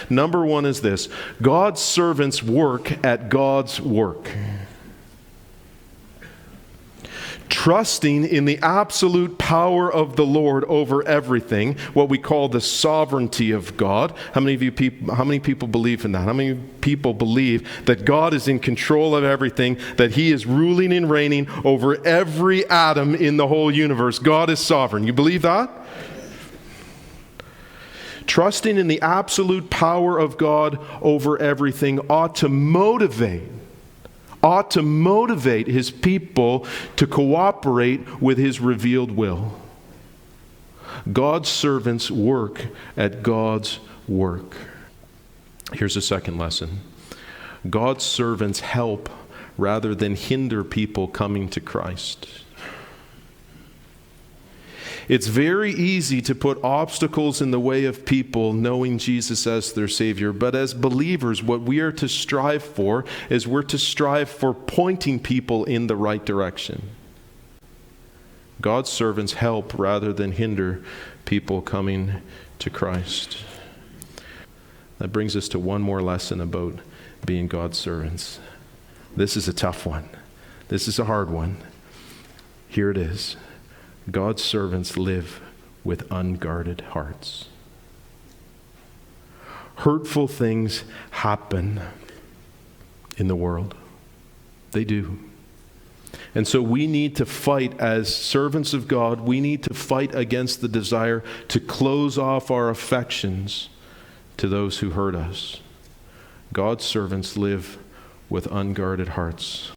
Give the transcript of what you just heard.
Number one is this: God's servants work at God's work. Trusting in the absolute power of the Lord over everything, what we call the sovereignty of God. How many people believe in that? How many people believe that God is in control of everything, that He is ruling and reigning over every atom in the whole universe? God is sovereign. You believe that? Trusting in the absolute power of God over everything ought to motivate His people to cooperate with His revealed will. God's servants work at God's work. Here's a second lesson. God's servants help rather than hinder people coming to Christ. It's very easy to put obstacles in the way of people knowing Jesus as their Savior. But as believers, what we are to strive for is we're to strive for pointing people in the right direction. God's servants help rather than hinder people coming to Christ. That brings us to one more lesson about being God's servants. This is a tough one. This is a hard one. Here it is. God's servants live with unguarded hearts. Hurtful things happen in the world. They do. And so we need to fight as servants of God. We need to fight against the desire to close off our affections to those who hurt us. God's servants live with unguarded hearts.